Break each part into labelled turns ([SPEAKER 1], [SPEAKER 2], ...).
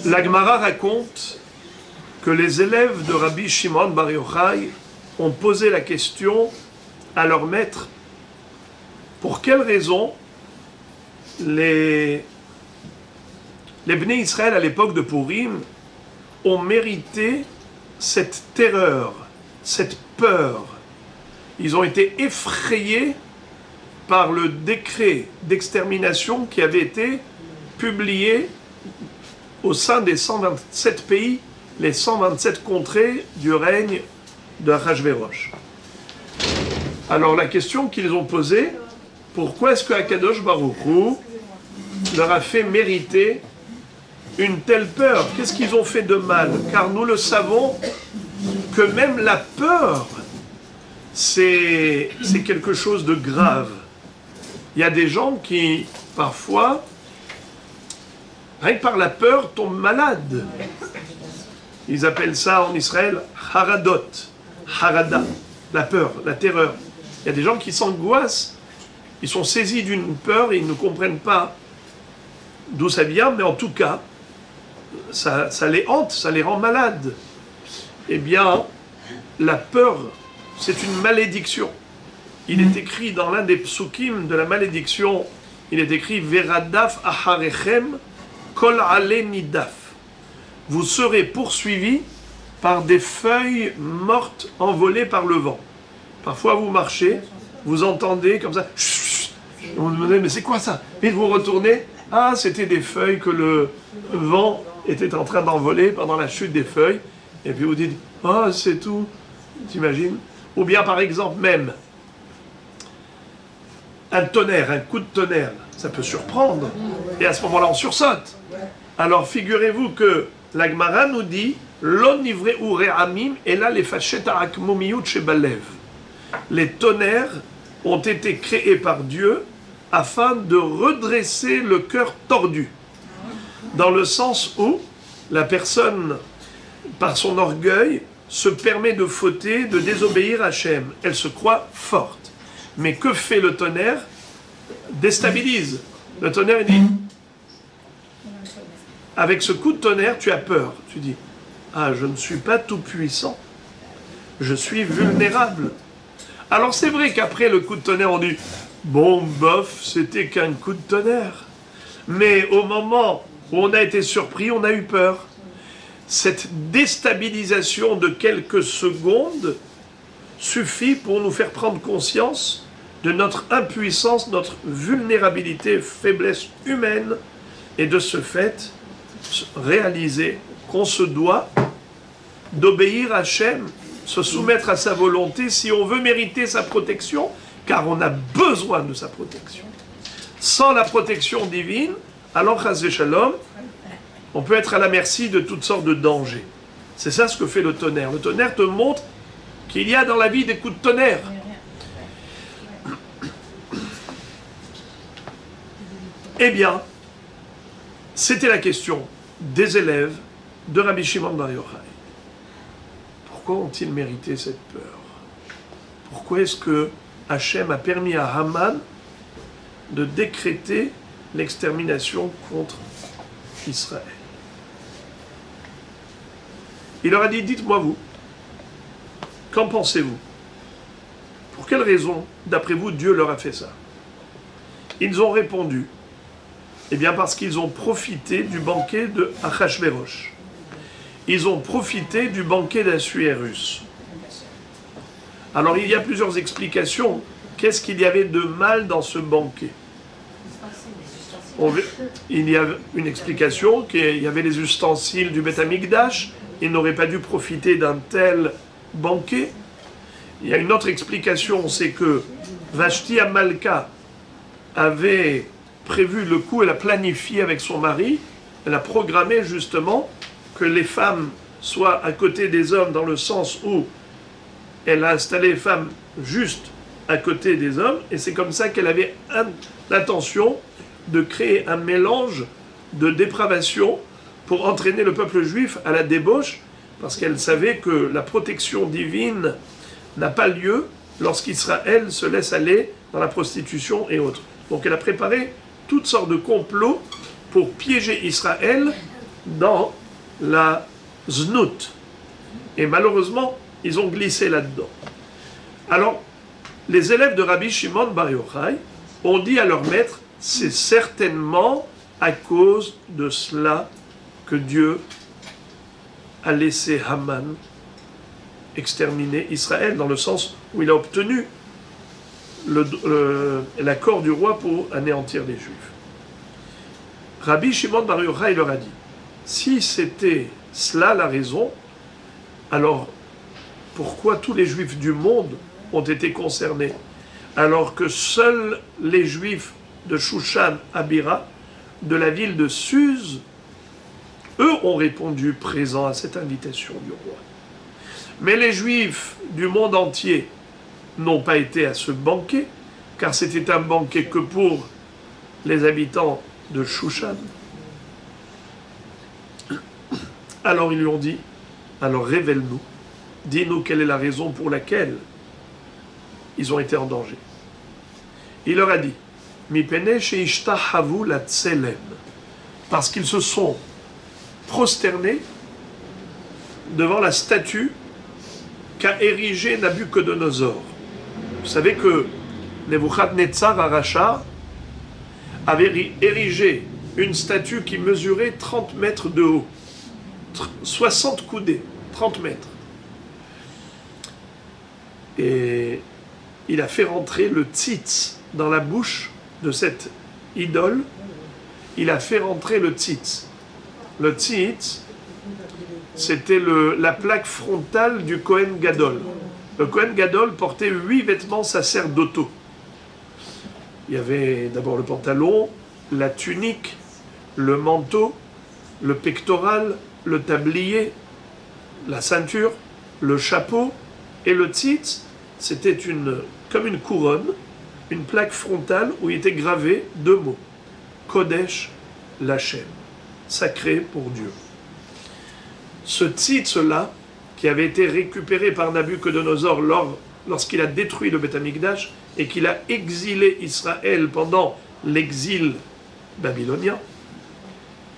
[SPEAKER 1] La Gemara raconte que les élèves de Rabbi Shimon Bar Yochai ont posé la question à leur maître: pour quelle raison les Bnei Israël à l'époque de Purim ont mérité cette terreur, cette peur. Ils ont été effrayés par le décret d'extermination qui avait été publié au sein des 127 pays, les 127 contrées du règne de Achashverosh. Alors la question qu'ils ont posée: pourquoi est-ce que Akadosh Baruch Hu leur a fait mériter une telle peur? Qu'est-ce qu'ils ont fait de mal? Car nous le savons que même la peur, c'est quelque chose de grave. Il y a des gens qui, parfois, rien que par la peur, tombent malades. Ils appellent ça en Israël haradot, harada, la peur, la terreur. Il y a des gens qui s'angoissent, ils sont saisis d'une peur et ils ne comprennent pas d'où ça vient, mais en tout cas, ça les hante, ça les rend malades. Eh bien, la peur, c'est une malédiction. Il est écrit dans l'un des psukim de la malédiction, il est écrit Veradaf aharechem kol ale nidaf. Vous serez poursuivis par des feuilles mortes envolées par le vent. Parfois vous marchez, vous entendez comme ça, vous vous demandez mais c'est quoi ça? Et vous retournez, ah c'était des feuilles que le vent était en train d'envoler pendant la chute des feuilles. Et puis vous dites, ah c'est tout, t'imagines? Ou bien par exemple même, un tonnerre, un coup de tonnerre, ça peut surprendre. Et à ce moment-là, on sursaute. Alors figurez-vous que la Gemara nous dit, l'on ivré ou réamim, et là les facheta akmomiyut shebalev. Les tonnerres ont été créés par Dieu afin de redresser le cœur tordu. Dans le sens où la personne, par son orgueil, se permet de fauter, de désobéir à Hachem. Elle se croit forte. Mais que fait le tonnerre? Déstabilise. Le tonnerre, il dit, avec ce coup de tonnerre, tu as peur. Tu dis, ah, je ne suis pas tout puissant. Je suis vulnérable. Alors c'est vrai qu'après le coup de tonnerre, on dit, bon, bof, c'était qu'un coup de tonnerre. Mais au moment où on a été surpris, on a eu peur. Cette déstabilisation de quelques secondes suffit pour nous faire prendre conscience de notre impuissance, notre vulnérabilité, faiblesse humaine, et de ce fait, réaliser qu'on se doit d'obéir à Hachem, se soumettre à sa volonté si on veut mériter sa protection, car on a besoin de sa protection. Sans la protection divine, alors, chas v'shalom, on peut être à la merci de toutes sortes de dangers. C'est ça ce que fait le tonnerre. Le tonnerre te montre qu'il y a dans la vie des coups de tonnerre. Eh bien, c'était la question des élèves de Rabbi Shimon Bar Yochai. Pourquoi ont-ils mérité cette peur? Pourquoi est-ce que Hachem a permis à Haman de décréter l'extermination contre Israël? Il leur a dit, dites-moi vous, qu'en pensez-vous? Pour quelle raison, d'après vous, Dieu leur a fait ça? Ils ont répondu, eh bien parce qu'ils ont profité du banquet de Achashverosh. Ils ont profité du banquet d'Assuérus. Alors il y a plusieurs explications. Qu'est-ce qu'il y avait de mal dans ce banquet? Il y a une explication qu'il y avait les ustensiles du Beth Amikdash. Ils n'auraient pas dû profiter d'un tel banquet. Il y a une autre explication, c'est que Vashti Amalka avait prévu le coup, elle a planifié avec son mari, elle a programmé justement que les femmes soient à côté des hommes dans le sens où elle a installé les femmes juste à côté des hommes, et c'est comme ça qu'elle avait l'intention de créer un mélange de dépravation pour entraîner le peuple juif à la débauche, parce qu'elle savait que la protection divine n'a pas lieu lorsqu'Israël se laisse aller dans la prostitution et autres. Donc elle a préparé toutes sortes de complots pour piéger Israël dans la znout. Et malheureusement, ils ont glissé là-dedans. Alors, les élèves de Rabbi Shimon Bar Yochai ont dit à leur maître, c'est certainement à cause de cela que Dieu a laissé Haman exterminer Israël, dans le sens où il a obtenu l'accord du roi pour anéantir les Juifs. Rabbi Shimon Bar Yochai leur a dit, si c'était cela la raison, alors pourquoi tous les Juifs du monde ont été concernés, alors que seuls les Juifs de Shushan Abira, de la ville de Suse, eux ont répondu présents à cette invitation du roi. Mais les Juifs du monde entier n'ont pas été à ce banquet, car c'était un banquet que pour les habitants de Shushan. Alors ils lui ont dit, alors révèle-nous, dis-nous quelle est la raison pour laquelle ils ont été en danger. Il leur a dit, Mipene sheishtahavu la tselem, parce qu'ils se sont prosternés devant la statue qu'a érigée Nabuchodonosor. Vous savez que Nebuchadnezzar Aracha avait érigé une statue qui mesurait 30 mètres de haut, 60 coudées, 30 mètres. Et il a fait rentrer le tzitz dans la bouche de cette idole. Il a fait rentrer le tzitz. Le tzitz, c'était la plaque frontale du Kohen Gadol. Le Kohen Gadol portait 8 vêtements sacerdotaux. Il y avait d'abord le pantalon, la tunique, le manteau, le pectoral, le tablier, la ceinture, le chapeau et le tzitz. C'était comme une couronne, une plaque frontale où il était gravé 2 mots. Kodesh Lachem, sacré pour Dieu. Ce tzitz-là, qui avait été récupéré par Nabuchodonosor lorsqu'il a détruit le Beth Amikdash et qu'il a exilé Israël pendant l'exil babylonien,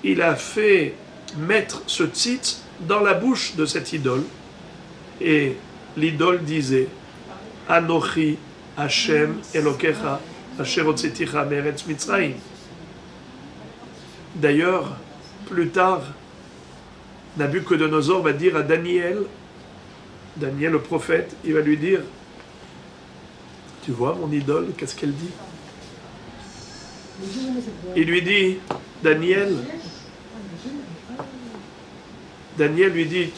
[SPEAKER 1] il a fait mettre ce tzitz dans la bouche de cette idole. Et l'idole disait Anochi Hashem Elokecha Asher hotzeticha me'eretz Mitzrayim. D'ailleurs, plus tard, Nabuchodonosor va dire à Daniel le prophète, il va lui dire, tu vois mon idole, qu'est-ce qu'elle dit? Il lui dit, Daniel lui dit,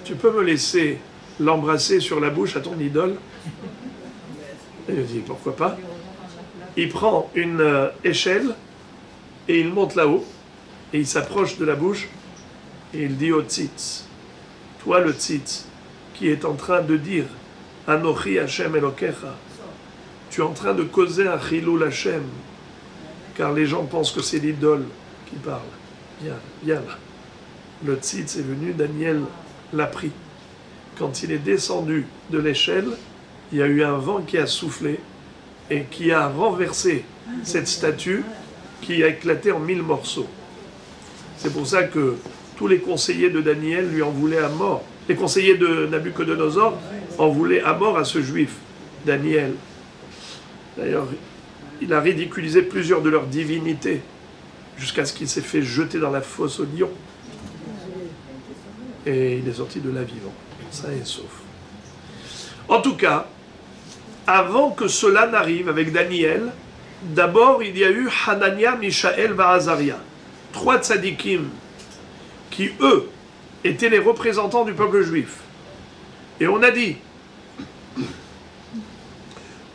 [SPEAKER 1] tu peux me laisser l'embrasser sur la bouche à ton idole? Et il dit, pourquoi pas? Il prend une échelle et il monte là-haut et il s'approche de la bouche et il dit au tzitz, toi le tzitz qui est en train de dire Anochi Hashem Elokecha, tu es en train de causer un chilul Hashem, car les gens pensent que c'est l'idole qui parle. Viens là. Le tzitz est venu, Daniel l'a pris. Quand il est descendu de l'échelle, il y a eu un vent qui a soufflé et qui a renversé cette statue qui a éclaté en 1000 morceaux. C'est pour ça que tous les conseillers de Daniel lui en voulaient à mort. Les conseillers de Nabuchodonosor en voulaient à mort à ce juif, Daniel. D'ailleurs, il a ridiculisé plusieurs de leurs divinités jusqu'à ce qu'il s'est fait jeter dans la fosse au lion. Et il est sorti de là vivant, sain et sauf. En tout cas, avant que cela n'arrive avec Daniel, d'abord il y a eu Hanania, Mishaël et Azaria, 3 tzadikim qui, eux, étaient les représentants du peuple juif. Et on a dit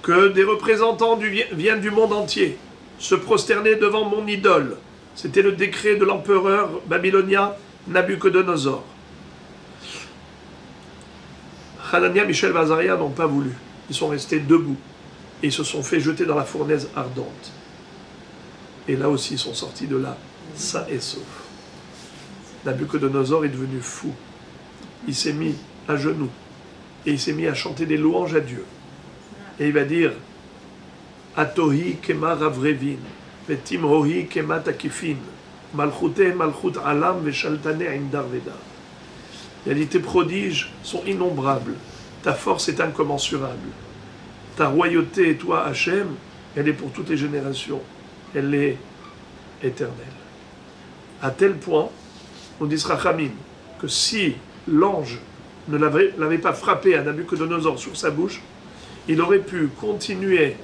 [SPEAKER 1] que des représentants viennent du monde entier se prosterner devant mon idole. C'était le décret de l'empereur babylonien Nabuchodonosor. Hanania, Mishaël et Azaria n'ont pas voulu. Ils sont restés debout et ils se sont fait jeter dans la fournaise ardente. Et là aussi, ils sont sortis de là, sains et saufs. Nabuchodonosor est devenu fou. Il s'est mis à genoux et il s'est mis à chanter des louanges à Dieu. Et il va dire Atohi kema ravrevin, vetimrohi kema takifin, Malchute malchut alam veshaltane indar veda. Il a dit, tes prodiges sont innombrables, ta force est incommensurable. Ta royauté, toi, Hachem, elle est pour toutes les générations. Elle est éternelle. À tel point, on dit Rachamim, que si l'ange ne l'avait pas frappé à Nabucodonosor sur sa bouche, il aurait pu continuer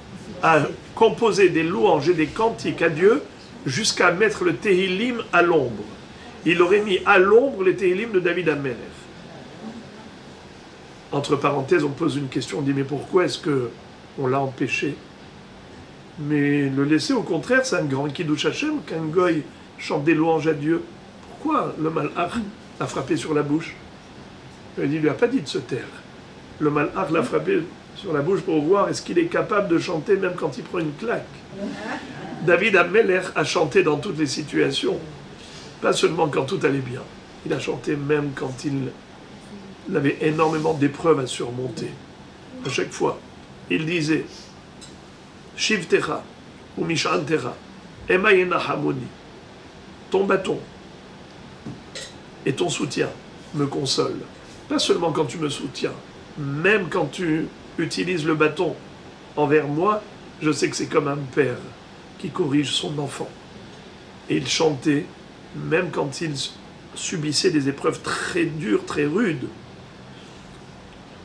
[SPEAKER 1] à composer des louanges et des cantiques à Dieu jusqu'à mettre le Tehillim à l'ombre. Il aurait mis à l'ombre les Tehillim de David Amelech. Entre parenthèses, on pose une question, on dit mais pourquoi est-ce qu'on l'a empêché? Mais le laisser, au contraire, c'est un grand Kiddush Hashem, qu'un goy chante des louanges à Dieu. Pourquoi le malach l'a frappé sur la bouche? Il ne lui a pas dit de se taire. Le malach l'a frappé sur la bouche pour voir est-ce qu'il est capable de chanter même quand il prend une claque. David Amelech a chanté dans toutes les situations, pas seulement quand tout allait bien. Il a chanté même quand il avait énormément d'épreuves à surmonter. À chaque fois, il disait Shivtecha ou Mishantecha, Emayena Hamoni, ton bâton et ton soutien me consolent. Pas seulement quand tu me soutiens, même quand tu utilises le bâton envers moi, je sais que c'est comme un père qui corrige son enfant. Et il chantait, même quand il subissait des épreuves très dures, très rudes.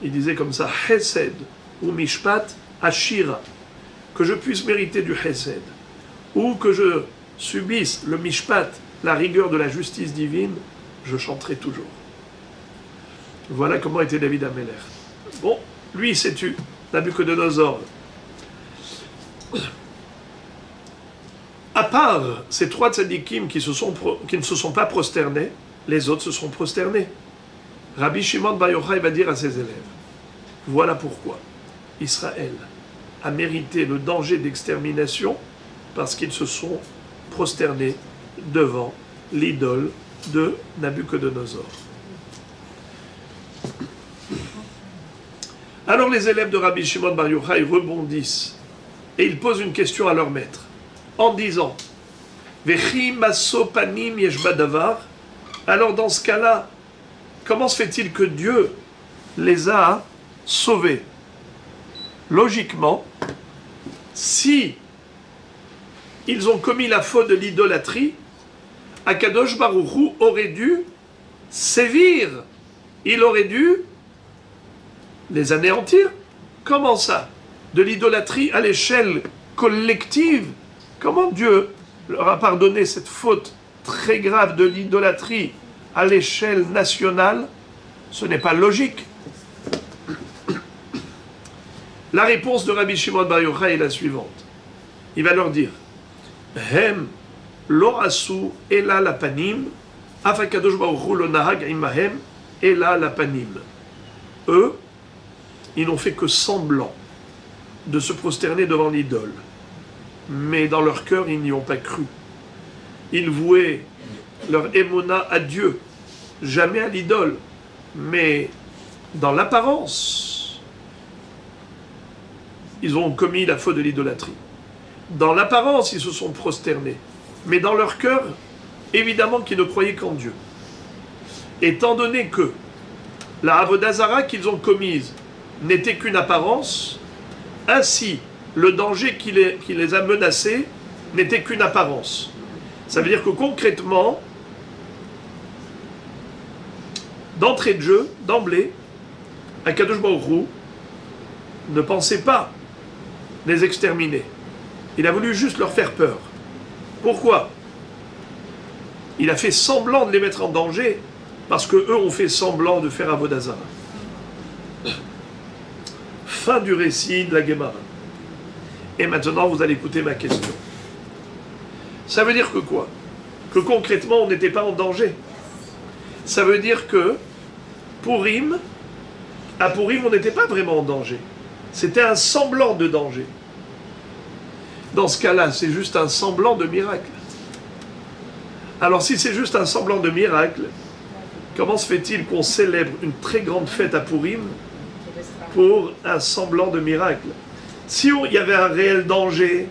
[SPEAKER 1] Il disait comme ça, Hesed ou Mishpat Ashira, que je puisse mériter du Hesed, ou que je subisse le Mishpat, la rigueur de la justice divine, je chanterai toujours. Voilà comment était David Amelech. Bon, lui, il s'est tu, Nabucodonosor. À part ces trois tzadikim qui ne se sont pas prosternés, les autres se sont prosternés. Rabbi Shimon Bar Yochai va dire à ses élèves, voilà pourquoi Israël a mérité le danger d'extermination parce qu'ils se sont prosternés devant l'idole de Nabucodonosor. Alors les élèves de Rabbi Shimon Bar Yochai rebondissent et ils posent une question à leur maître en disant Vechi maso panim yesh badavar. Alors dans ce cas-là, comment se fait-il que Dieu les a sauvés? Logiquement, si ils ont commis la faute de l'idolâtrie, Akadosh Baruch Hu aurait dû sévir. Il aurait dû les anéantir. Comment ça? De l'idolâtrie à l'échelle collective. Comment Dieu leur a pardonné cette faute très grave de l'idolâtrie à l'échelle nationale? Ce n'est pas logique. La réponse de Rabbi Shimon Bar Yochai est la suivante. Il va leur dire Hem lo asu ela lapanim, afakadosh baruch hu lo nahag imahem ela lapanim. Eux, ils n'ont fait que semblant de se prosterner devant l'idole. Mais dans leur cœur, ils n'y ont pas cru. Ils vouaient leur émona à Dieu, jamais à l'idole. Mais dans l'apparence, ils ont commis la faute de l'idolâtrie. Dans l'apparence, ils se sont prosternés. Mais dans leur cœur, évidemment qu'ils ne croyaient qu'en Dieu. Étant donné que la Avodazara qu'ils ont commise n'était qu'une apparence, ainsi, le danger qui les a menacés n'était qu'une apparence. Ça veut dire que concrètement, d'entrée de jeu, d'emblée, Akadosh Baruch Hu ne pensait pas les exterminer. Il a voulu juste leur faire peur. Pourquoi? Il a fait semblant de les mettre en danger parce qu'eux ont fait semblant de faire Avodazara. Fin du récit de la Gemara. Et maintenant, vous allez écouter ma question. Ça veut dire que quoi? Que concrètement, on n'était pas en danger. Ça veut dire que à Purim, on n'était pas vraiment en danger. C'était un semblant de danger. Dans ce cas-là, c'est juste un semblant de miracle. Alors si c'est juste un semblant de miracle, comment se fait-il qu'on célèbre une très grande fête à Purim pour un semblant de miracle? Si il y avait un réel danger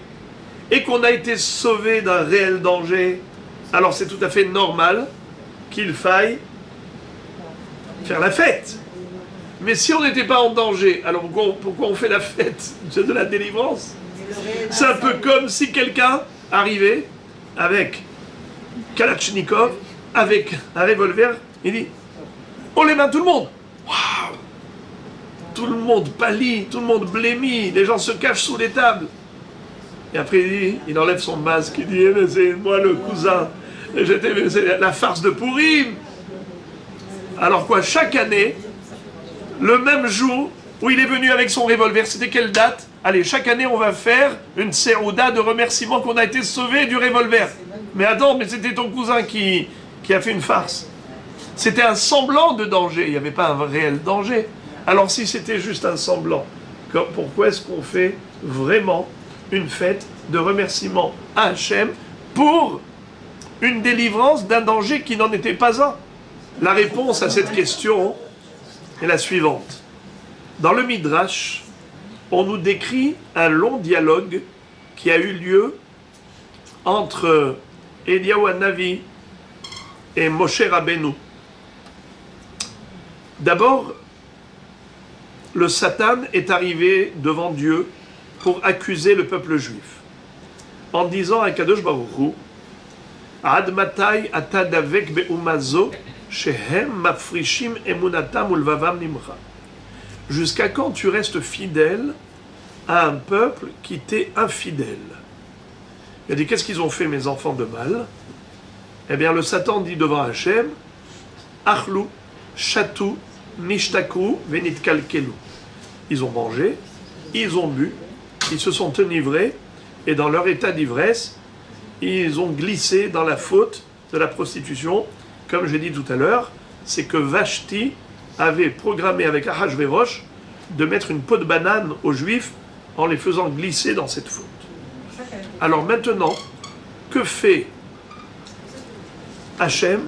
[SPEAKER 1] et qu'on a été sauvé d'un réel danger, alors c'est tout à fait normal qu'il faille faire la fête. Mais si on n'était pas en danger, alors pourquoi on fait la fête de la délivrance? C'est un peu comme si quelqu'un arrivait avec Kalachnikov, avec un revolver, il dit « On les mains tout le monde !» Waouh! Tout le monde pâlit, tout le monde blêmit, les gens se cachent sous les tables. Et après il enlève son masque, il dit eh, « C'est moi le cousin, c'est la farce de Pourim !» Alors quoi, chaque année, le même jour où il est venu avec son revolver, c'était quelle date? Allez, chaque année, on va faire une serouda de remerciement qu'on a été sauvé du revolver. Mais attends, mais c'était ton cousin qui a fait une farce. C'était un semblant de danger, il n'y avait pas un réel danger. Alors si c'était juste un semblant, pourquoi est-ce qu'on fait vraiment une fête de remerciement à Hachem pour une délivrance d'un danger qui n'en était pas un? La réponse à cette question est la suivante. Dans le Midrash, on nous décrit un long dialogue qui a eu lieu entre Eliyahu Hanavi et Moshe Rabbeinu. D'abord, le Satan est arrivé devant Dieu pour accuser le peuple juif, en disant à Kadosh Baruch Hu, Ad matai ata davek be'umazo shehem mafrishim emunatam ulvavam nimcha. Jusqu'à quand tu restes fidèle à un peuple qui t'est infidèle? Il a dit, qu'est-ce qu'ils ont fait mes enfants de mal? Eh bien le Satan dit devant Hachem, Achlou, Chatou, Nishtaku, Venitkalkelu. Ils ont mangé, ils ont bu, ils se sont enivrés, et dans leur état d'ivresse, ils ont glissé dans la faute de la prostitution. Comme j'ai dit tout à l'heure, c'est que Vashti avait programmé avec Ahashverosh de mettre une peau de banane aux Juifs en les faisant glisser dans cette faute. Alors maintenant, que fait Hachem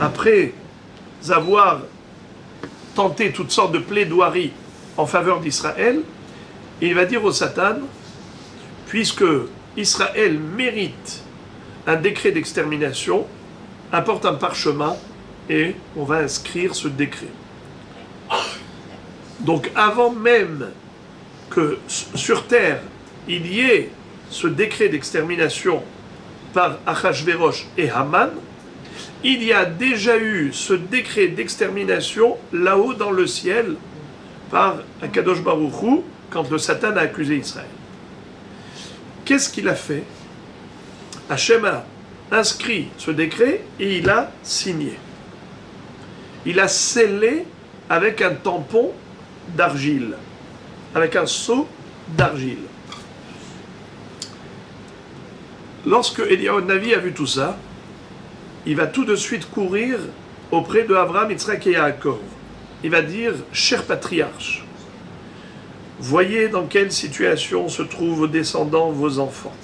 [SPEAKER 1] après avoir tenté toutes sortes de plaidoiries en faveur d'Israël? Il va dire au Satan, puisque Israël mérite un décret d'extermination, apporte un parchemin et on va inscrire ce décret. Donc avant même que sur terre il y ait ce décret d'extermination par Achashverosh et Haman, il y a déjà eu ce décret d'extermination là-haut dans le ciel par Akadosh Baruch Hu quand le Satan a accusé Israël. Qu'est-ce qu'il a fait? Hachem a inscrit ce décret et il a signé. Il a scellé avec un tampon d'argile, avec un seau d'argile. Lorsque Eliyahu Hanavi a vu tout ça, il va tout de suite courir auprès de Abraham, Yitzhak et Yaakov. Il va dire, cher patriarche, voyez dans quelle situation se trouvent vos descendants, vos enfants,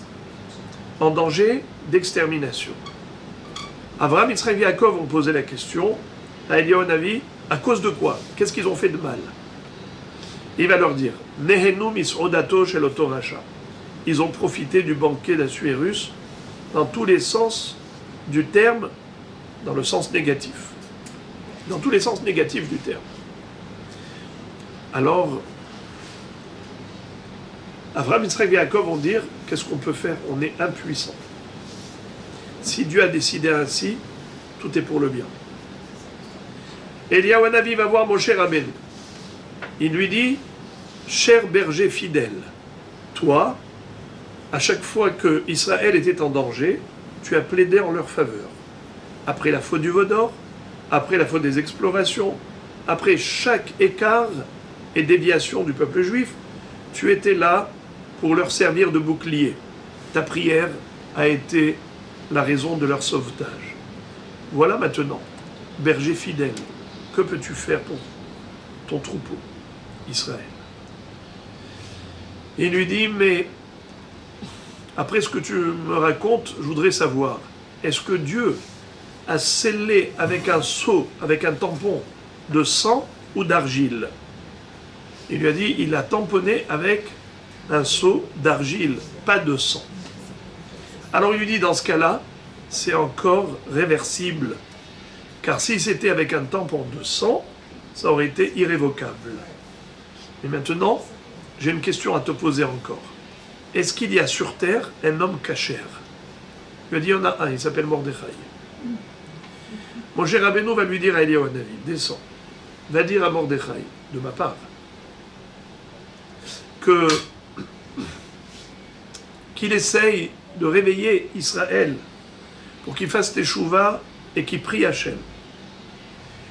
[SPEAKER 1] en danger d'extermination. Abraham, Yitzhak et Yaakov ont posé la question à Eliyahu Hanavi, à cause de quoi? Qu'est-ce qu'ils ont fait de mal? Il va leur dire, Nehenu mis'odato shel oto racha. Ils ont profité du banquet d'Assuérus dans tous les sens du terme, dans le sens négatif. Dans tous les sens négatifs du terme. Alors, Abraham, Yitzhak et Yaakov vont dire, qu'est-ce qu'on peut faire? On est impuissant. Si Dieu a décidé ainsi, tout est pour le bien. Eliyahu Hanavi va voir Moshe Rabbeinu. Il lui dit, cher berger fidèle, toi, à chaque fois que Israël était en danger, tu as plaidé en leur faveur. Après la faute du veau d'or, après la faute des explorations, après chaque écart et déviation du peuple juif, tu étais là pour leur servir de bouclier. Ta prière a été la raison de leur sauvetage. Voilà maintenant, berger fidèle, que peux-tu faire pour ton troupeau, Israël? Il lui dit, mais après ce que tu me racontes, je voudrais savoir, est-ce que Dieu a scellé avec un seau, avec un tampon de sang ou d'argile? Il lui a dit, il a tamponné avec un seau d'argile, pas de sang. Alors il lui dit, dans ce cas-là, c'est encore réversible. Car si c'était avec un tampon de sang, ça aurait été irrévocable. Et maintenant, j'ai une question à te poser encore. Est-ce qu'il y a sur terre un homme kasher? Il lui a dit, il y en a un, il s'appelle Mordechai. Moshe Rabbeinu va lui dire à Eliyahu Hanavi, descends, va dire à Mordechai, de ma part, qu'il essaye de réveiller Israël pour qu'il fasse teshuva et qu'il prie Hachem.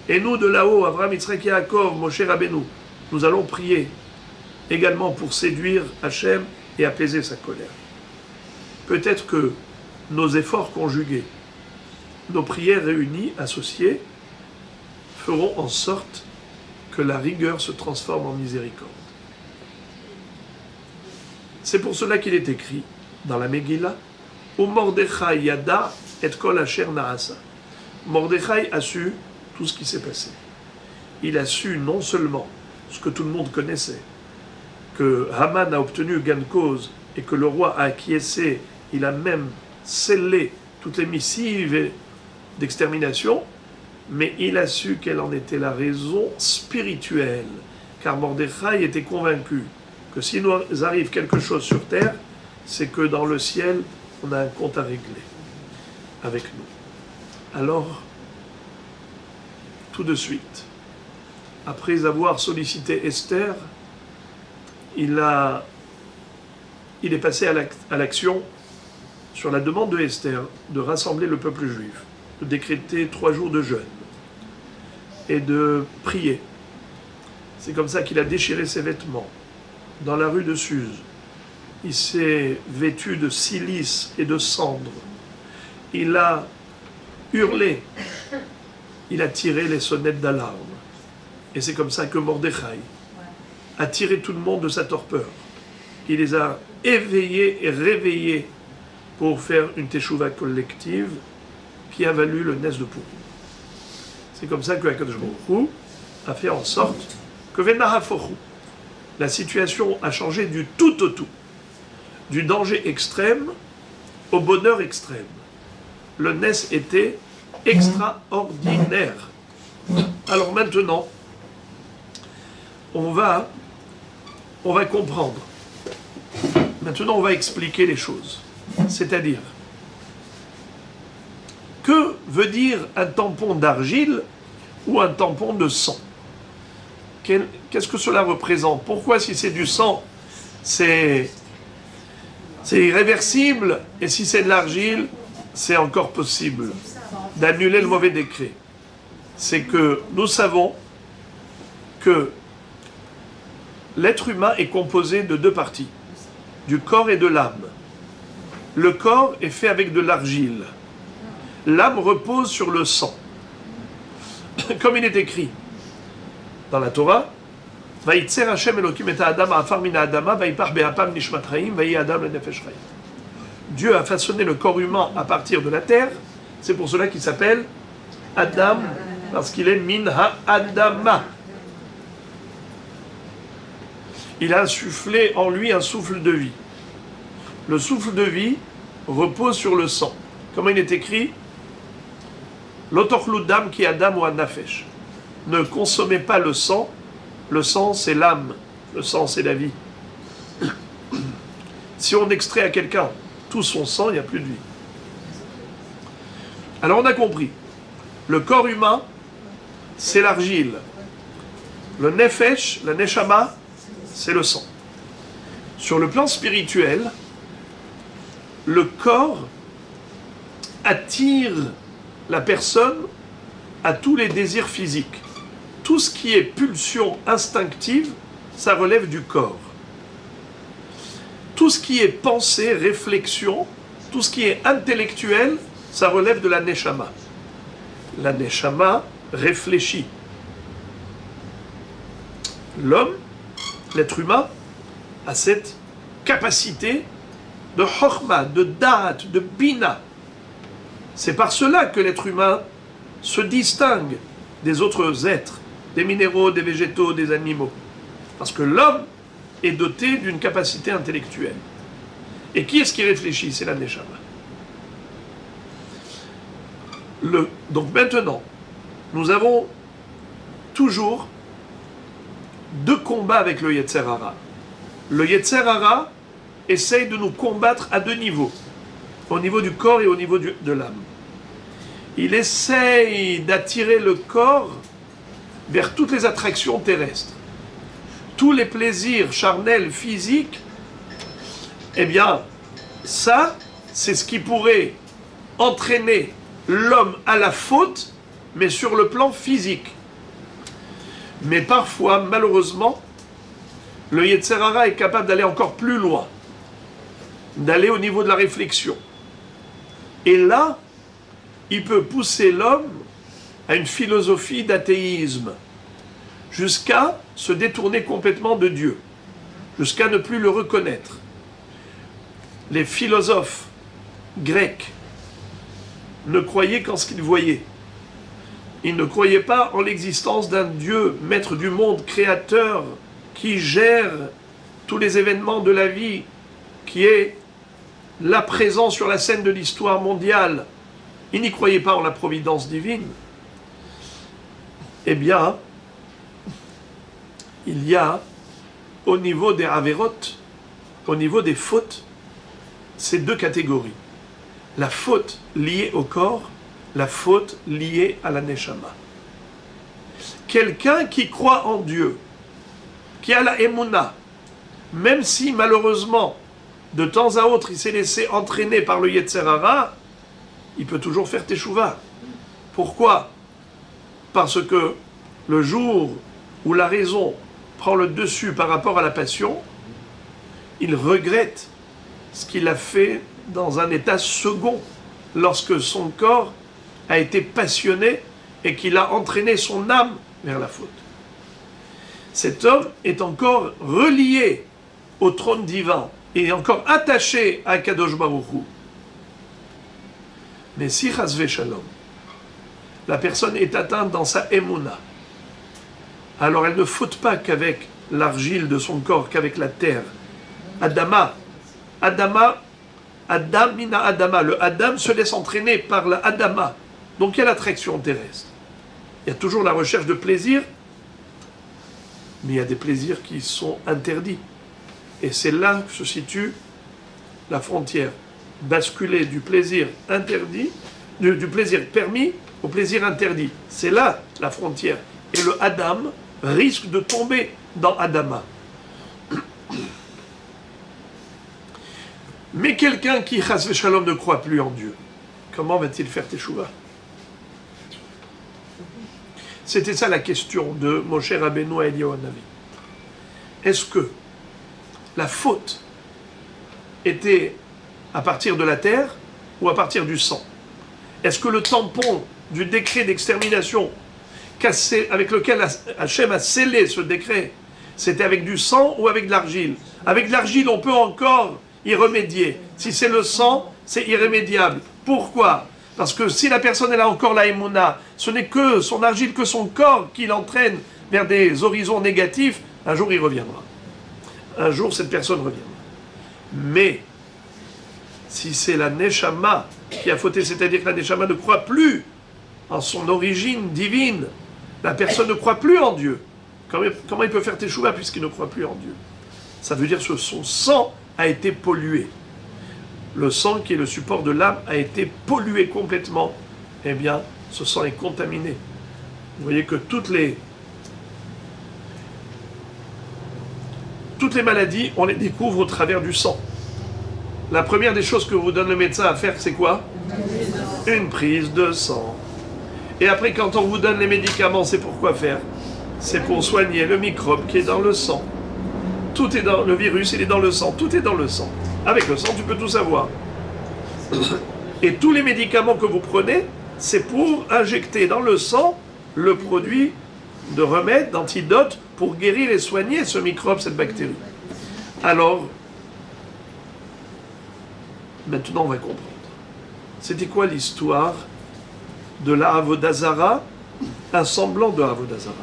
[SPEAKER 1] Et nous, de là-haut, Abraham, Yitzhak, Yaakov, Moshe Rabbeinu, nous allons prier également pour séduire Hachem et apaiser sa colère. Peut-être que nos efforts conjugués, nos prières réunies, associées, feront en sorte que la rigueur se transforme en miséricorde. C'est pour cela qu'il est écrit dans la Megillah, « O Mordechai yada et kol asher naasa » Mordechai a su tout ce qui s'est passé. Il a su non seulement ce que tout le monde connaissait, que Haman a obtenu gain de cause et que le roi a acquiescé, il a même scellé toutes les missives d'extermination, mais il a su quelle en était la raison spirituelle, car Mordechai était convaincu que s'il nous arrive quelque chose sur terre, c'est que dans le ciel, on a un compte à régler avec nous. Alors, tout de suite, après avoir sollicité Esther, il est passé à l'action sur la demande de Esther de rassembler le peuple juif, de décréter 3 jours de jeûne et de prier. C'est comme ça qu'il a déchiré ses vêtements dans la rue de Suse. Il s'est vêtu de cilice et de cendre. Il a hurlé. Il a tiré les sonnettes d'alarme. Et c'est comme ça que Mordechai a tiré tout le monde de sa torpeur. Il les a éveillés et réveillés pour faire une teshuva collective qui a valu le Nes de Purim. C'est comme ça que Akadosh Baruch Hu a fait en sorte que Venahafochu, la situation a changé du tout au tout, du danger extrême au bonheur extrême. Le Nes était extraordinaire. Alors maintenant, on va comprendre. Maintenant, on va expliquer les choses. C'est-à-dire, que veut dire un tampon d'argile ou un tampon de sang? Qu'est-ce que cela représente? Pourquoi, si c'est du sang, c'est irréversible, et si c'est de l'argile, c'est encore possible d'annuler le mauvais décret? C'est que nous savons que l'être humain est composé de 2 parties, du corps et de l'âme. Le corps est fait avec de l'argile. L'âme repose sur le sang. Comme il est écrit dans la Torah, Vayitzer Hashem Elokim et Adam afar min Adama, vayipach be'apam nishmat chaim, vayi Adam le nefesh chaim. Dieu a façonné le corps humain à partir de la terre. C'est pour cela qu'il s'appelle Adam, parce qu'il est min ha-adama. Il a insufflé en lui un souffle de vie. Le souffle de vie repose sur le sang. Comme il est écrit, L'otochlu dam qui adam ou nafesh. Ne consommez pas le sang c'est l'âme, le sang c'est la vie. Si on extrait à quelqu'un tout son sang, il n'y a plus de vie. Alors on a compris, le corps humain, c'est l'argile. Le nefesh, la neshama, c'est le sang. Sur le plan spirituel, le corps attire la personne à tous les désirs physiques. Tout ce qui est pulsion instinctive, ça relève du corps. Tout ce qui est pensée, réflexion, tout ce qui est intellectuel, ça relève de la neshama. La neshama réfléchit. L'homme, l'être humain, a cette capacité de chokhma, de da'at, de bina. C'est par cela que l'être humain se distingue des autres êtres, des minéraux, des végétaux, des animaux. Parce que l'homme est doté d'une capacité intellectuelle. Et qui est-ce qui réfléchit? C'est la neshama. Donc maintenant, nous avons toujours deux combats avec le Yetzer Hara. Le Yetzer Hara essaye de nous combattre à deux niveaux, au niveau du corps et au niveau de l'âme. Il essaye d'attirer le corps vers toutes les attractions terrestres. Tous les plaisirs charnels, physiques, eh bien, ça, c'est ce qui pourrait entraîner l'homme à la faute, mais sur le plan physique. Mais parfois, malheureusement, le Yetzer Hara est capable d'aller encore plus loin, d'aller au niveau de la réflexion. Et là, il peut pousser l'homme à une philosophie d'athéisme, jusqu'à se détourner complètement de Dieu, jusqu'à ne plus le reconnaître. Les philosophes grecs ne croyaient qu'en ce qu'ils voyaient. Ils ne croyaient pas en l'existence d'un Dieu, maître du monde, créateur, qui gère tous les événements de la vie, qui est là présent sur la scène de l'histoire mondiale. Ils n'y croyaient pas en la providence divine. Eh bien, il y a, au niveau des avérotes, au niveau des fautes, ces deux catégories. La faute liée au corps, la faute liée à la neshama. Quelqu'un qui croit en Dieu, qui a la émouna, même si malheureusement, de temps à autre, il s'est laissé entraîner par le Yetzer Hara, il peut toujours faire teshuva. Pourquoi? Parce que le jour où la raison prend le dessus par rapport à la passion, il regrette ce qu'il a fait dans un état second, lorsque son corps a été passionné et qu'il a entraîné son âme vers la faute. Cet homme est encore relié au trône divin et est encore attaché à Kadosh Baruch Hu. Mais si Chas v'Shalom, la personne est atteinte dans sa émouna, alors elle ne faute pas qu'avec l'argile de son corps, qu'avec la terre. Adam mina Adama, le Adam se laisse entraîner par la Adama. Donc il y a l'attraction terrestre. Il y a toujours la recherche de plaisir, mais il y a des plaisirs qui sont interdits. Et c'est là que se situe la frontière. Basculer du plaisir interdit, du plaisir permis au plaisir interdit. C'est là la frontière. Et le Adam risque de tomber dans Adama. Mais quelqu'un qui, chas v'shalom, ne croit plus en Dieu, comment va-t-il faire teshuva? C'était ça la question de Moshe Rabbeinu à Eliyahu Hanavi. Est-ce que la faute était à partir de la terre ou à partir du sang? Est-ce que le tampon du décret d'extermination avec lequel Hachem a scellé ce décret, c'était avec du sang ou avec de l'argile? Avec de l'argile, on peut encore y remédier. Si c'est le sang, c'est irrémédiable. Pourquoi? Parce que si la personne elle a encore la émouna, ce n'est que son argile, que son corps qui l'entraîne vers des horizons négatifs, un jour il reviendra. Un jour cette personne reviendra. Mais si c'est la neshama qui a fauté, c'est-à-dire que la neshama ne croit plus en son origine divine, la personne ne croit plus en Dieu. Comment il peut faire teshuva puisqu'il ne croit plus en Dieu? Ça veut dire que son sang a été pollué. Le sang qui est le support de l'âme a été pollué complètement. Eh bien, ce sang est contaminé. Vous voyez que toutes les maladies, on les découvre au travers du sang. La première des choses que vous donne le médecin à faire, c'est quoi? Une prise de sang. Et après, quand on vous donne les médicaments, c'est pour quoi faire? C'est pour soigner le microbe qui est dans le sang. Tout est dans le virus, il est dans le sang. Tout est dans le sang. Avec le sang, tu peux tout savoir. Et tous les médicaments que vous prenez, c'est pour injecter dans le sang le produit de remède, d'antidote, pour guérir et soigner ce microbe, cette bactérie. Alors, maintenant on va comprendre. C'était quoi l'histoire de la Avodah Zara? Un semblant de Avodah Zara.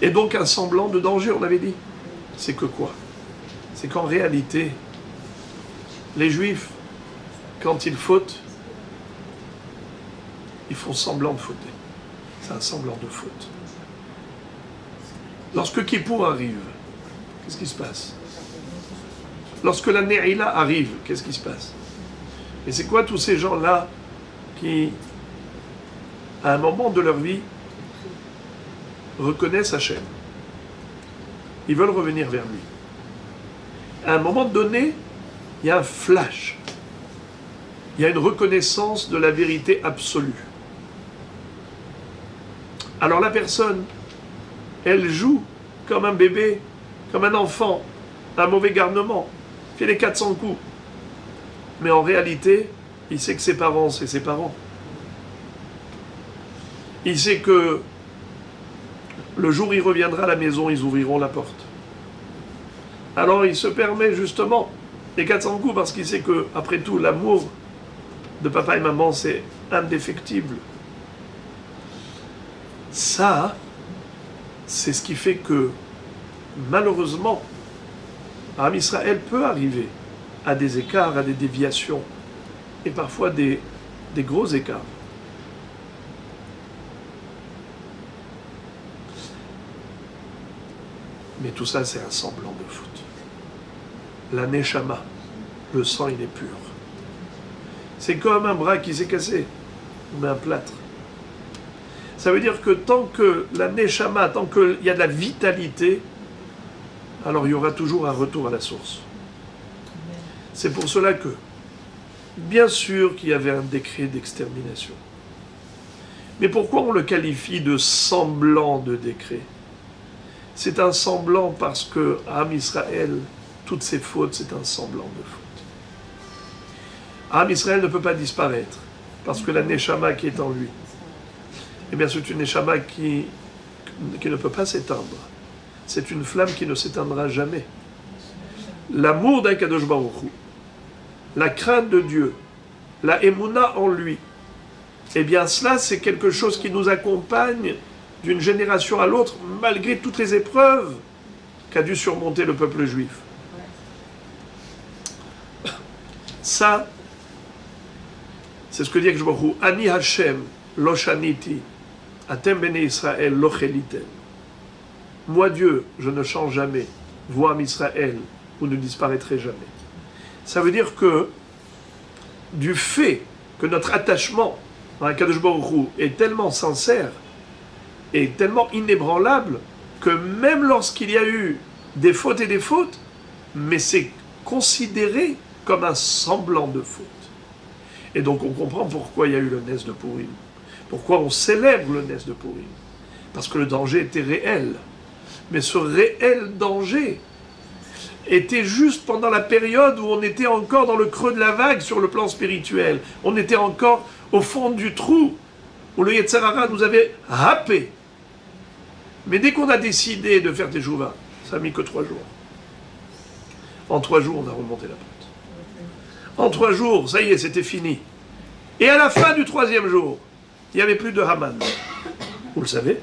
[SPEAKER 1] Et donc un semblant de danger, on avait dit. C'est que quoi? C'est qu'en réalité, les Juifs, quand ils fautent, ils font semblant de fauter. C'est un semblant de faute. Lorsque Kippour arrive, qu'est-ce qui se passe? Lorsque la Ne'ila arrive, qu'est-ce qui se passe? Et c'est quoi tous ces gens-là qui, à un moment de leur vie, reconnaissent Hachem? Ils veulent revenir vers lui. À un moment donné, il y a un flash. Il y a une reconnaissance de la vérité absolue. Alors la personne, elle joue comme un bébé, comme un enfant, un mauvais garnement, fait les 400 coups. Mais en réalité, il sait que ses parents, c'est ses parents. Il sait que le jour où il reviendra à la maison, ils ouvriront la porte. Alors il se permet justement les 400 coups parce qu'il sait que, après tout, l'amour de papa et maman, c'est indéfectible. Ça, c'est ce qui fait que, malheureusement, Am Israël peut arriver à des écarts, à des déviations, et parfois des gros écarts. Mais tout ça, c'est un semblant de faute. La neshama, le sang, il est pur. C'est comme un bras qui s'est cassé, on met un plâtre. Ça veut dire que tant que la neshama, tant qu'il y a de la vitalité, alors il y aura toujours un retour à la source. C'est pour cela que, bien sûr qu'il y avait un décret d'extermination. Mais pourquoi on le qualifie de semblant de décret? C'est un semblant parce que, Am Israël, toutes ses fautes, c'est un semblant de faute. Am Israël ne peut pas disparaître, parce que la Neshama qui est en lui, eh bien c'est une Neshama qui ne peut pas s'éteindre. C'est une flamme qui ne s'éteindra jamais. L'amour d'Akadosh Baruch Hu, la crainte de Dieu, la émouna en lui, eh bien cela c'est quelque chose qui nous accompagne d'une génération à l'autre, malgré toutes les épreuves qu'a dû surmonter le peuple juif. Ça, c'est ce que dit Akadosh Baruch Hu, Ani Hashem, lo shaniti, atem bene Israël, lo chelitem. Moi Dieu, je ne change jamais. Vous, Am Israël, vous ne disparaîtrez jamais. Ça veut dire que, du fait que notre attachement à Akadosh Baruch Hu est tellement sincère, et tellement inébranlable, que même lorsqu'il y a eu des fautes, mais c'est considéré comme un semblant de faute. Et donc on comprend pourquoi il y a eu le Nes de Purim. Pourquoi on célèbre le Nes de Purim. Parce que le danger était réel. Mais ce réel danger était juste pendant la période où on était encore dans le creux de la vague sur le plan spirituel. On était encore au fond du trou où le Yetzer Hara nous avait happé. Mais dès qu'on a décidé de faire Teshuvah, ça n'a mis que 3 jours. En 3 jours, on a remonté la pente. En 3 jours, ça y est, c'était fini. Et à la fin du 3e jour, il n'y avait plus de Haman. Vous le savez?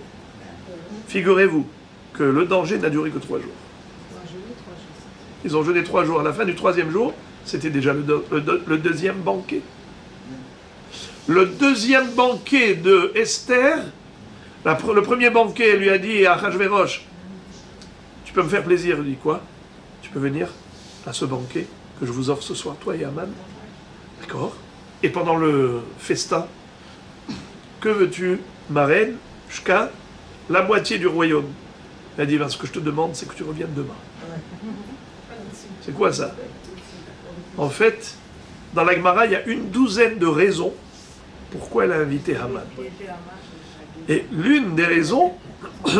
[SPEAKER 1] Figurez-vous que le danger n'a duré que 3 jours. Ils ont jeûné 3 jours. À la fin du 3e jour, c'était déjà le 2e banquet. Le 2e banquet de Esther, le 1er banquet, elle lui a dit à Achashverosh, tu peux me faire plaisir? Il dit quoi? Tu peux venir à ce banquet que je vous offre ce soir, toi et Haman? D'accord. Et pendant le festin, que veux-tu, ma reine, jusqu'à la moitié du royaume? Elle a dit, ben, ce que je te demande, c'est que tu reviennes demain. C'est quoi ça? En fait, dans la Gemara, il y a une douzaine de raisons pourquoi elle a invité Haman. Et l'une des raisons,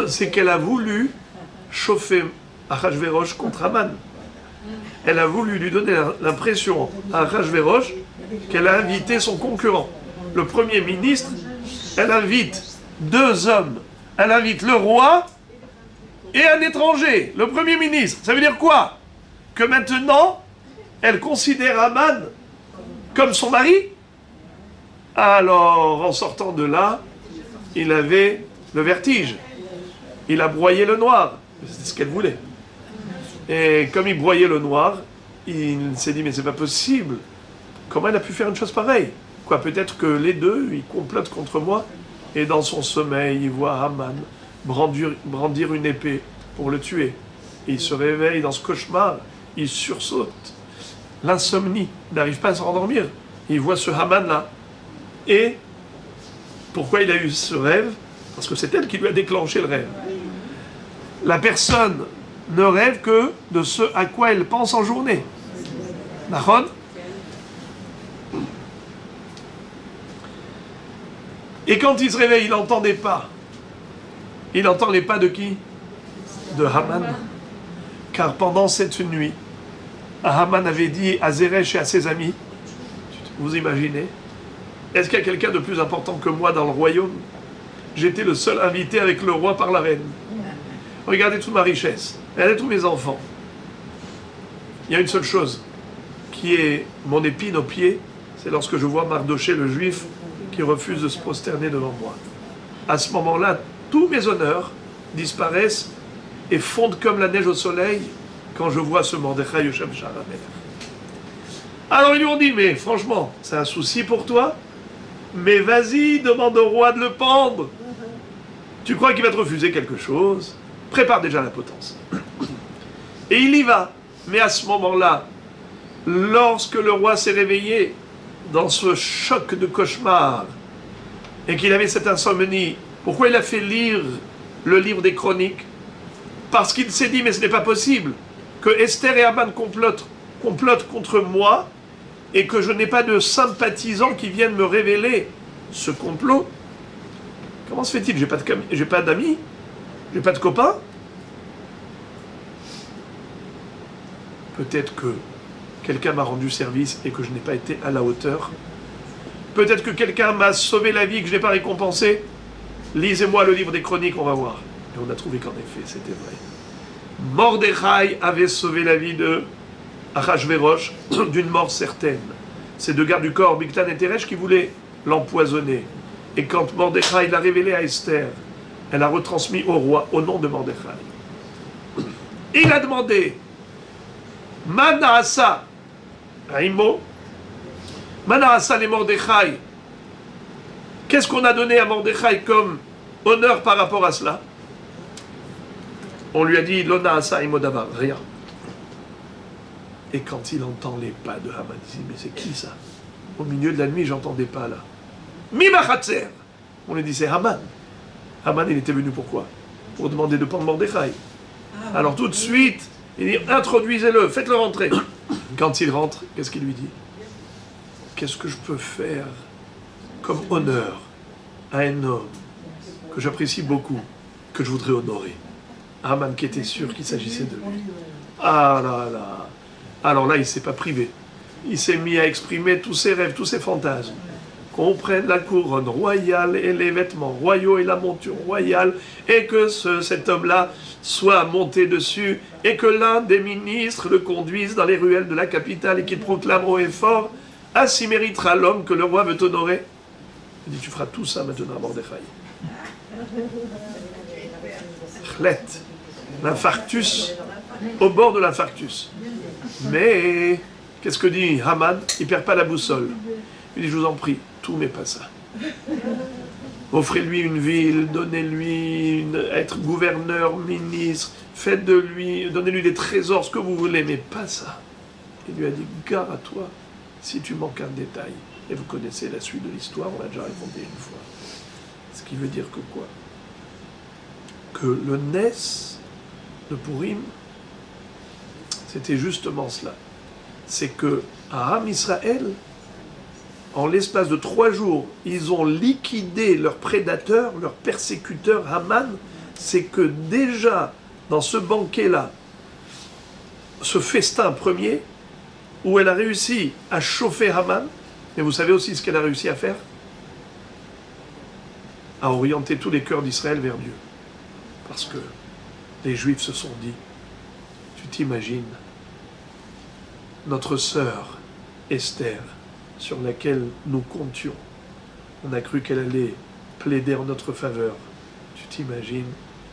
[SPEAKER 1] c'est qu'elle a voulu chauffer Achashverosh contre Haman. Elle a voulu lui donner l'impression à Achashverosh qu'elle a invité son concurrent. Le Premier ministre, elle invite 2 hommes. Elle invite le roi et un étranger, le Premier ministre. Ça veut dire quoi? Que maintenant, elle considère Haman comme son mari? Alors, en sortant de là, il avait le vertige. Il a broyé le noir. C'est ce qu'elle voulait. Et comme il broyait le noir, il s'est dit, mais c'est pas possible. Comment elle a pu faire une chose pareille? Quoi, peut-être que les deux, ils complotent contre moi, et dans son sommeil, il voit Haman brandir une épée pour le tuer. Et il se réveille dans ce cauchemar, il sursaute. L'insomnie, il n'arrive pas à se rendormir. Il voit ce Haman-là. Et pourquoi il a eu ce rêve? Parce que c'est elle qui lui a déclenché le rêve. La personne ne rêve que de ce à quoi elle pense en journée. D'accord? Et quand il se réveille, il n'entend des pas. Il entend les pas de qui? De Haman. Car pendant cette nuit, Haman avait dit à Zeresh et à ses amis, vous imaginez, est-ce qu'il y a quelqu'un de plus important que moi dans le royaume? J'étais le seul invité avec le roi par la reine. Regardez toute ma richesse, regardez tous mes enfants. Il y a une seule chose qui est mon épine au pied, c'est lorsque je vois Mardoché le juif qui refuse de se prosterner devant moi. À ce moment-là, tous mes honneurs disparaissent et fondent comme la neige au soleil quand je vois ce Mordechai Yoshev Sha'ar HaMelech. Alors ils lui ont dit, mais franchement, c'est un souci pour toi, mais vas-y, demande au roi de le pendre. Tu crois qu'il va te refuser quelque chose? Prépare déjà la potence. Et il y va. Mais à ce moment-là, lorsque le roi s'est réveillé dans ce choc de cauchemar et qu'il avait cette insomnie, pourquoi il a fait lire le livre des chroniques? Parce qu'il s'est dit, mais ce n'est pas possible que Esther et Haman complotent contre moi et que je n'ai pas de sympathisants qui viennent me révéler ce complot. Comment se fait-il? J'ai pas d'amis? J'ai pas de copains? Peut-être que quelqu'un m'a rendu service et que je n'ai pas été à la hauteur. Peut-être que quelqu'un m'a sauvé la vie et que je n'ai pas récompensé. Lisez-moi le livre des chroniques, on va voir. Et on a trouvé qu'en effet, c'était vrai. Mordechai avait sauvé la vie de Achashverosh d'une mort certaine. Ces deux gardes du corps, Bigtan et Teresh, qui voulaient l'empoisonner. Et quand Mordechai l'a révélé à Esther, elle a retransmis au roi au nom de Mordechai. Il a demandé Manaasa Aimo, Manaasa les Mordechai. Qu'est-ce qu'on a donné à Mordechai comme honneur par rapport à cela? On lui a dit Lonaasa Aimo Davar, rien. Et quand il entend les pas de Haman, il dit mais c'est qui ça? Au milieu de la nuit, j'entends des pas là. Mimachatzer. On lui dit c'est Haman. Haman, il était venu pourquoi? Pour demander de prendre Mordechai. Alors tout de suite, il dit introduisez-le, faites-le rentrer. Quand il rentre, qu'est-ce qu'il lui dit? Qu'est-ce que je peux faire comme honneur à un homme que j'apprécie beaucoup, que je voudrais honorer? Haman qui était sûr qu'il s'agissait de lui. Ah là là. Alors là, il ne s'est pas privé. Il s'est mis à exprimer tous ses rêves, tous ses fantasmes. Qu'on prenne la couronne royale et les vêtements royaux et la monture royale, et que cet homme-là soit monté dessus, et que l'un des ministres le conduise dans les ruelles de la capitale et qu'il proclame haut et fort, ainsi méritera l'homme que le roi veut honorer. Il dit, tu feras tout ça maintenant à Mordechai. Chlet, l'infarctus, au bord de l'infarctus. Mais, qu'est-ce que dit Haman? Il ne perd pas la boussole. Il dit, je vous en prie, tout mais pas ça. Offrez-lui une ville, donnez-lui être gouverneur, ministre, faites de lui, donnez-lui des trésors, ce que vous voulez, mais pas ça. Il lui a dit, gare à toi si tu manques un détail. Et vous connaissez la suite de l'histoire, on l'a déjà raconté une fois. Ce qui veut dire que quoi? Que le Nes de Purim, c'était justement cela. C'est que à Am Israël, en l'espace de 3 jours, ils ont liquidé leur prédateur, leur persécuteur Haman. C'est que déjà, dans ce banquet-là, ce festin premier, où elle a réussi à chauffer Haman, mais vous savez aussi ce qu'elle a réussi à faire? À orienter tous les cœurs d'Israël vers Dieu. Parce que les Juifs se sont dit, tu t'imagines, notre sœur Esther, sur laquelle nous comptions, on a cru qu'elle allait plaider en notre faveur. Tu t'imagines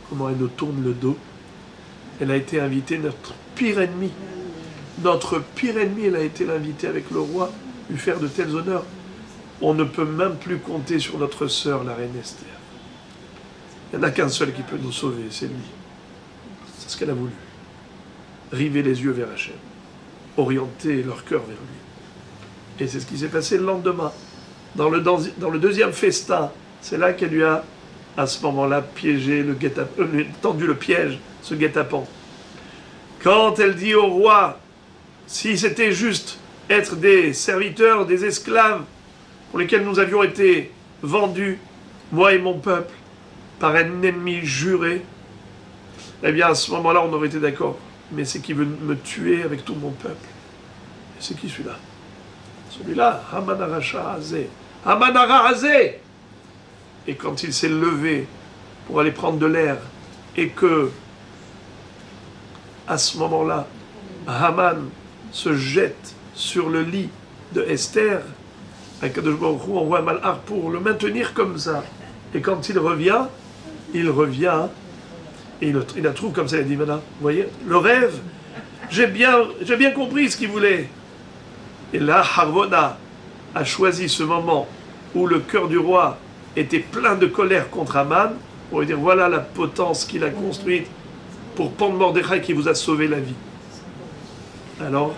[SPEAKER 1] comment elle nous tourne le dos? Elle a été invitée, notre pire ennemi. Notre pire ennemi, elle a été l'invitée avec le roi, lui faire de tels honneurs. on ne peut même plus compter sur notre sœur, la reine Esther. Il n'y en a qu'un seul qui peut nous sauver, c'est lui. C'est ce qu'elle a voulu. River les yeux vers Hachem. Orienter leur cœur vers lui. Et c'est ce qui s'est passé le lendemain. Dans le deuxième festin, c'est là qu'elle lui a, à ce moment-là, piégé tendu le piège, ce guet-apens. Quand elle dit au roi, si c'était juste être des serviteurs, des esclaves, pour lesquels nous avions été vendus, moi et mon peuple, par un ennemi juré, eh bien à ce moment-là on aurait été d'accord. Mais c'est qui veut me tuer avec tout mon peuple. Et c'est qui celui-là? Celui-là, Hamanaracha Hazé. Hamanara Hazé. Et quand il s'est levé pour aller prendre de l'air, et que, à ce moment-là, Haman se jette sur le lit de Esther, Akadosh Baruch Hu envoie un malhar pour le maintenir comme ça. Et quand il revient, et il la trouve comme ça, il dit, maintenant, vous voyez, le rêve, j'ai bien compris ce qu'il voulait. Et là, Harvona a choisi ce moment où le cœur du roi était plein de colère contre Haman, pour lui dire, voilà la potence qu'il a construite pour pendre Mordechai qui vous a sauvé la vie. Alors,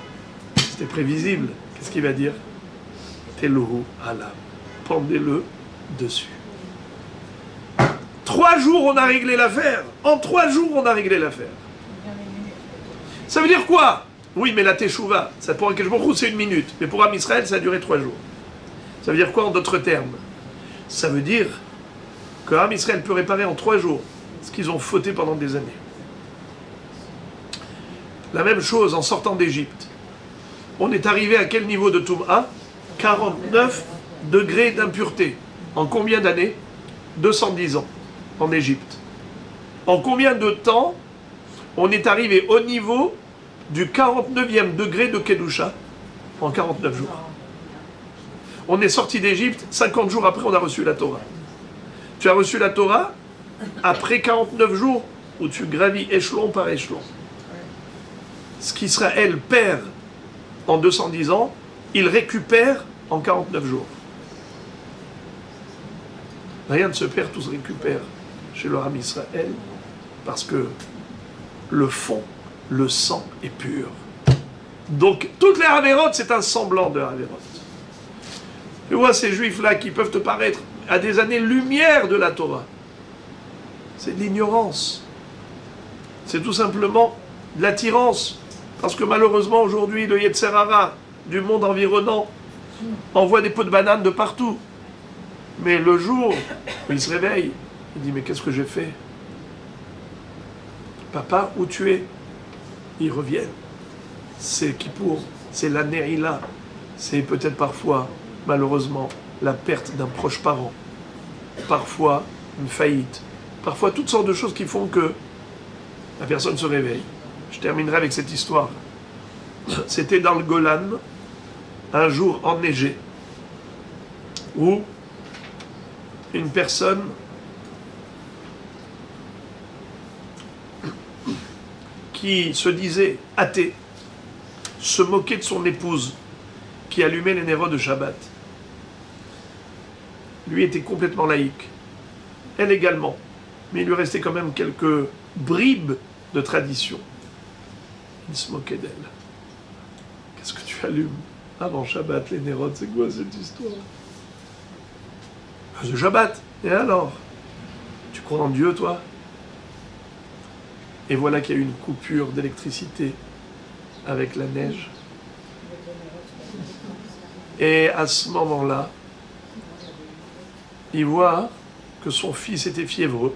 [SPEAKER 1] c'était prévisible. Qu'est-ce qu'il va dire? Telohu alam. Pendez-le dessus. 3 jours, on a réglé l'affaire. En 3 jours, on a réglé l'affaire. Ça veut dire quoi? Oui, mais la teshuva, ça pour un Keshbonchou, c'est 1 minute. Mais pour Am Israël, ça a duré 3 jours. Ça veut dire quoi en d'autres termes? Ça veut dire que Am Israël peut réparer en 3 jours ce qu'ils ont fauté pendant des années. La même chose en sortant d'Égypte. On est arrivé à quel niveau de Toum'a? 49 degrés d'impureté. En combien d'années? 210 ans. En Égypte. En combien de temps on est arrivé au niveau du 49e degré de Kedusha? En 49 jours. On est sorti d'Égypte, 50 jours après on a reçu la Torah. Tu as reçu la Torah après 49 jours où tu gravis échelon par échelon. Ce qu'Israël perd en 210 ans, il récupère en 49 jours. Rien ne se perd, tout se récupère chez le Ham Israël, parce que le fond, le sang est pur. Donc, toutes les Havérotes, c'est un semblant de Havérotes. Tu vois ces juifs-là qui peuvent te paraître à des années-lumière de la Torah. C'est de l'ignorance. C'est tout simplement de l'attirance. Parce que malheureusement, aujourd'hui, le Yetzer Hara du monde environnant envoie des pots de bananes de partout. Mais le jour où il se réveille, il dit, mais qu'est-ce que j'ai fait? Papa, où tu es? Ils reviennent. C'est Kippour, c'est la Neila, c'est peut-être parfois, malheureusement, la perte d'un proche parent, parfois une faillite, parfois toutes sortes de choses qui font que la personne se réveille. Je terminerai avec cette histoire. C'était dans le Golan, un jour enneigé, où une personne qui se disait athée se moquait de son épouse qui allumait les nérodes de Shabbat. Lui était complètement laïque. Elle également. Mais il lui restait quand même quelques bribes de tradition. Il se moquait d'elle. Qu'est-ce que tu allumes avant Shabbat, les nérodes? C'est quoi cette histoire? C'est Shabbat. Et alors? Tu crois en Dieu, toi? Et voilà qu'il y a eu une coupure d'électricité avec la neige. Et à ce moment-là, il voit que son fils était fiévreux.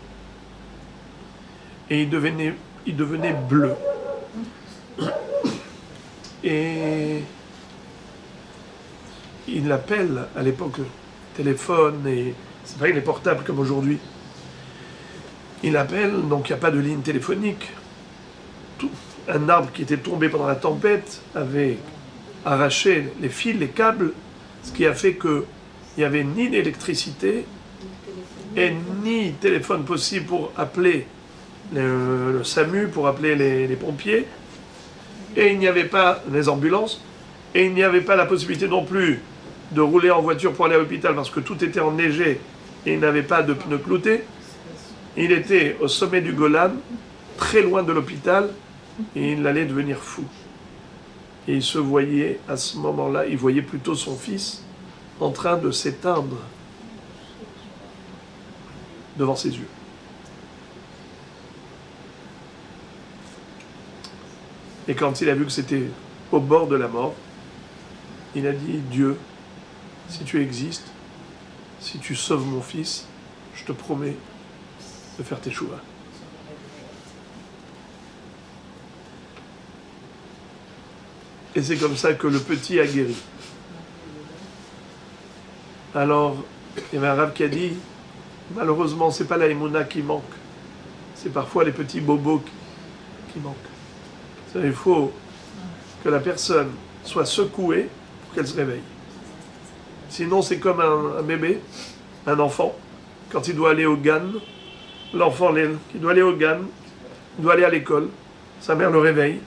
[SPEAKER 1] Et il devenait bleu. Et il l'appelle, à l'époque, téléphone, et c'est pas les portables comme aujourd'hui. Il appelle, donc il n'y a pas de ligne téléphonique. Un arbre qui était tombé pendant la tempête avait arraché les fils, les câbles, ce qui a fait qu'il n'y avait ni d'électricité et ni téléphone possible pour appeler le SAMU, pour appeler les pompiers. Et il n'y avait pas les ambulances, et il n'y avait pas la possibilité non plus de rouler en voiture pour aller à l'hôpital parce que tout était enneigé et il n'avait pas de pneus cloutés. Il était au sommet du Golan, très loin de l'hôpital, et il allait devenir fou. Et il se voyait, à ce moment-là, il voyait plutôt son fils en train de s'éteindre devant ses yeux. Et quand il a vu que c'était au bord de la mort, il a dit, Dieu, si tu existes, si tu sauves mon fils, je te promets de faire tes choix. Et c'est comme ça que le petit a guéri. Alors, il y avait un rave qui a dit, malheureusement, c'est pas la émouna qui manque, c'est parfois les petits bobos qui manquent. Il faut que la personne soit secouée pour qu'elle se réveille. Sinon, c'est comme un bébé, un enfant, quand il doit aller au GAN, l'enfant qui doit aller au GAN, il doit aller à l'école, sa mère le réveille,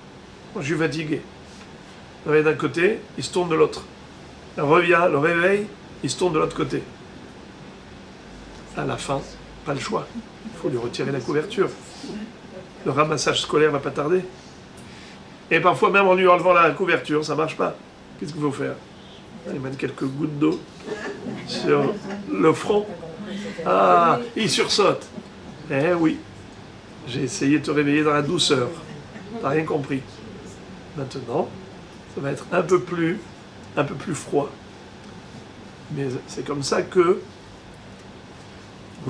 [SPEAKER 1] je suis fatigué. Il réveille d'un côté, il se tourne de l'autre. Il revient, le réveille, il se tourne de l'autre côté. À la fin, pas le choix. Il faut lui retirer la couverture. Le ramassage scolaire va pas tarder. Et parfois, même en lui enlevant la couverture, ça marche pas. Qu'est-ce qu'il faut faire? Il met quelques gouttes d'eau sur le front. Ah, il sursaute. Eh oui, j'ai essayé de te réveiller dans la douceur. T'as rien compris. Maintenant, ça va être un peu plus froid. Mais c'est comme ça que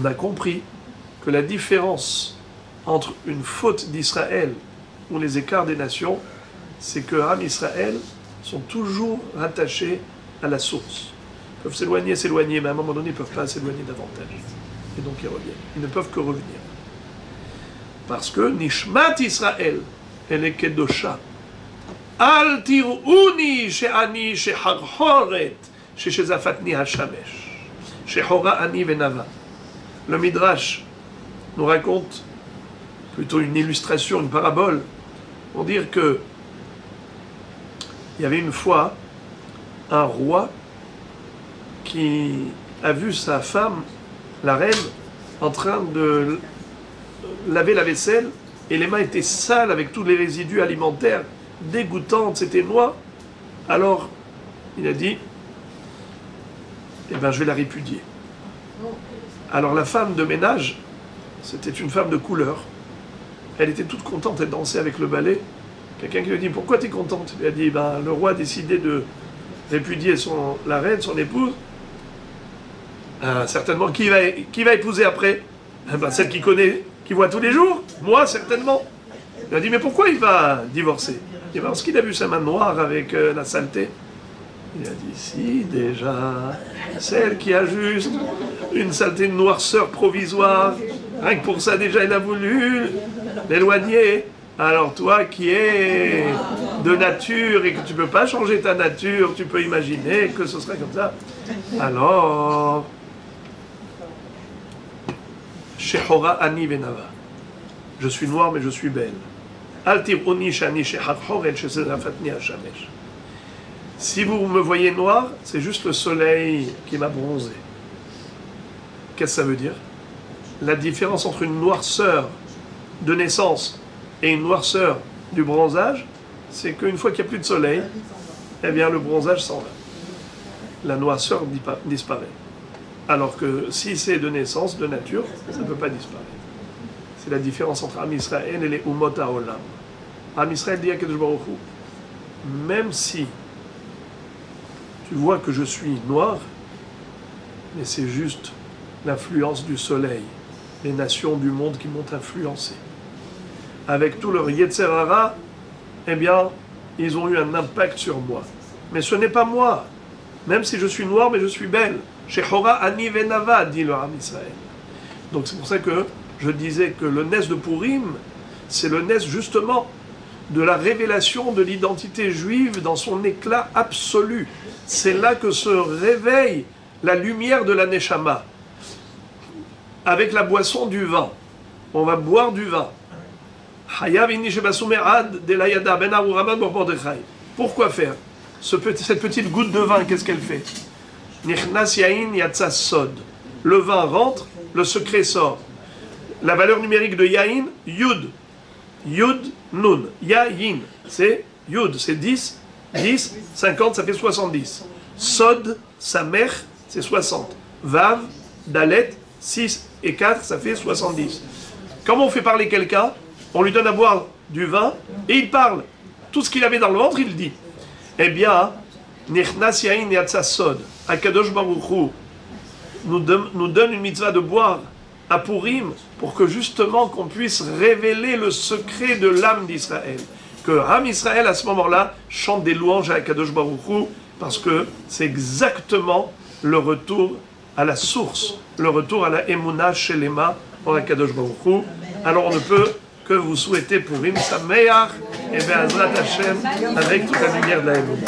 [SPEAKER 1] on a compris que la différence entre une faute d'Israël ou les écarts des nations, c'est que Am Israël sont toujours rattachés à la source. Ils peuvent s'éloigner, mais à un moment donné, ils ne peuvent pas s'éloigner davantage. Et donc ils reviennent. Ils ne peuvent que revenir. Parce que Nishmat Israël, elle est Kedosha. Al tir'uni she'ani she'harhoret she'shezafatni hashamesh she'hora ani venava. Le Midrash nous raconte plutôt une illustration, une parabole, pour dire que il y avait une fois un roi qui a vu sa femme, la reine, en train de laver la vaisselle et les mains étaient sales avec tous les résidus alimentaires, dégoûtantes, c'était noir. Alors, il a dit, eh ben, je vais la répudier. Alors la femme de ménage, c'était une femme de couleur. Elle était toute contente, elle dansait avec le balai. Quelqu'un qui lui dit, pourquoi tu es contente? Elle a dit, ben, le roi a décidé de répudier la reine, son épouse. Certainement, qui va épouser après? Ben, celle qui connaît, qui voit tous les jours. Moi, certainement. Il a dit, mais pourquoi il va divorcer? Il dit, parce qu'il a vu sa main noire avec la saleté. Il a dit, si, déjà, celle qui a juste une saleté de noirceur provisoire, rien que pour ça, déjà, il a voulu l'éloigner. Alors toi qui es de nature et que tu ne peux pas changer ta nature, tu peux imaginer que ce serait comme ça. Alors, Shehora ani venava. Je suis noir mais je suis belle. Si vous me voyez noir, c'est juste le soleil qui m'a bronzé. Qu'est-ce que ça veut dire? La différence entre une noirceur de naissance et une noirceur du bronzage, c'est qu'une fois qu'il n'y a plus de soleil, eh bien le bronzage s'en va. La noirceur disparaît. Alors que si c'est de naissance, de nature, ça ne peut pas disparaître. C'est la différence entre Am Israël et les Umot HaOlam. Am Israël dit à Kadosh Baruch Hu, même si tu vois que je suis noir, mais c'est juste l'influence du soleil, les nations du monde qui m'ont influencé. Avec tout leur Yetzer Hara, eh bien, ils ont eu un impact sur moi. Mais ce n'est pas moi. Même si je suis noir, mais je suis belle. Shehora ani venava, dit le Am Israël. Donc c'est pour ça que je disais que le Nes de Purim, c'est le Nes justement de la révélation de l'identité juive dans son éclat absolu. C'est là que se réveille la lumière de la Neshama. Avec la boisson du vin. On va boire du vin. Pourquoi faire? Cette petite goutte de vin, qu'est-ce qu'elle fait? Nichnas yain yatsa sod. Le vin rentre, le secret sort. La valeur numérique de yain, yud. Yud, nun. Yain, c'est yud, c'est 10. 10, 50, ça fait 70. Sod, sa mère, c'est 60. Vav, dalet, 6 et 4, ça fait 70. Comment on fait parler quelqu'un? On lui donne à boire du vin et il parle. Tout ce qu'il avait dans le ventre, il le dit. Eh bien, Nichnas yain yatsa sod. Akadosh Baruch Hu nous donne une mitzvah de boire à Purim pour que justement qu'on puisse révéler le secret de l'âme d'Israël. Que Ham Israël à ce moment-là chante des louanges à Akadosh Baruch Hu parce que c'est exactement le retour à la source, le retour à la Emouna Shelema en Akadosh Baruch Hu. Alors on ne peut que vous souhaiter Purim Sameach et Be'ezrat Hashem avec toute la lumière de la Emouna.